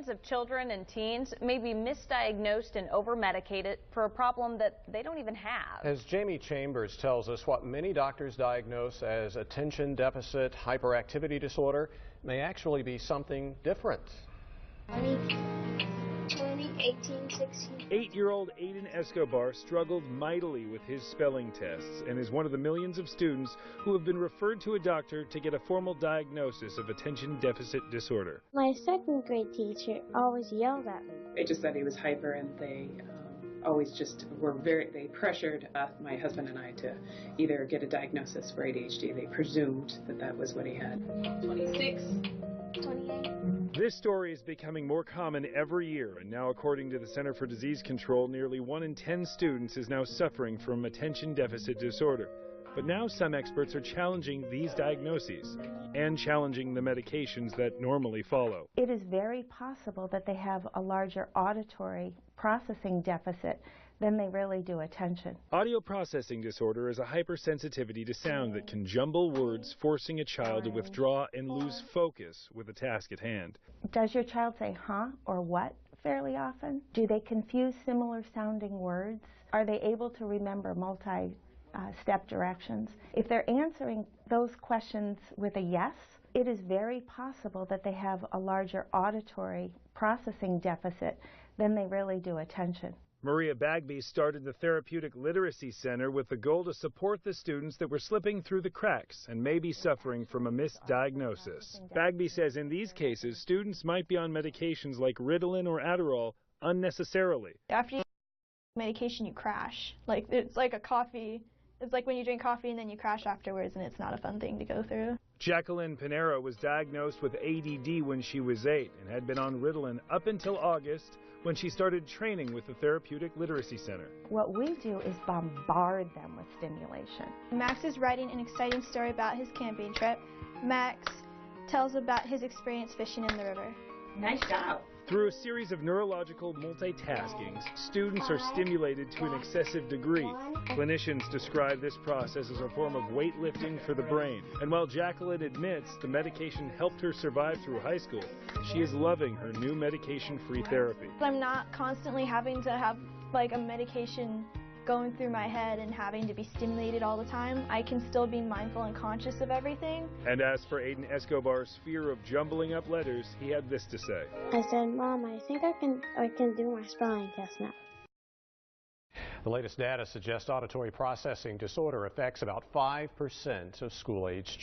Millions of children and teens may be misdiagnosed and over-medicated for a problem that they don't even have. As Jamie Chambers tells us, what many doctors diagnose as attention deficit hyperactivity disorder may actually be something different. 18, 16. 8-year-old Aiden Escobar struggled mightily with his spelling tests and is one of the millions of students who have been referred to a doctor to get a formal diagnosis of attention deficit disorder. My second grade teacher always yelled at me. They just said he was hyper, and they always just were they pressured my husband and I to either get a diagnosis for ADHD. They presumed that that was what he had. 26. 28. This story is becoming more common every year, and now according to the Center for Disease Control, nearly 1 in 10 students is now suffering from attention deficit disorder. But now some experts are challenging these diagnoses and challenging the medications that normally follow. It is very possible that they have a larger auditory processing deficit than they really do attention. Audio processing disorder is a hypersensitivity to sound that can jumble words, forcing a child to withdraw and lose focus with a task at hand. Does your child say huh or what fairly often? Do they confuse similar sounding words? Are they able to remember multi-step directions? If they're answering those questions with a yes, it is very possible that they have a larger auditory processing deficit than they really do attention. Maria Bagby started the Therapeutic Literacy Center with the goal to support the students that were slipping through the cracks and may be suffering from a misdiagnosis. Bagby says in these cases, students might be on medications like Ritalin or Adderall unnecessarily. After you take medication, you crash. It's like a coffee. It's like when you drink coffee and then you crash afterwards, and it's not a fun thing to go through. Jacqueline Pinero was diagnosed with ADD when she was 8 and had been on Ritalin up until August, when she started training with the Therapeutic Literacy Center. What we do is bombard them with stimulation. Max is writing an exciting story about his camping trip. Max tells about his experience fishing in the river. Nice job. Through a series of neurological multitaskings, students are stimulated to an excessive degree. Clinicians describe this process as a form of weightlifting for the brain. And while Jacqueline admits the medication helped her survive through high school, she is loving her new medication-free therapy. I'm not constantly having to have a medication going through my head and having to be stimulated all the time. I can still be mindful and conscious of everything. And as for Aiden Escobar's fear of jumbling up letters, he had this to say. I said, Mom, I think I can do my spelling test now. The latest data suggests auditory processing disorder affects about 5% of school-aged children.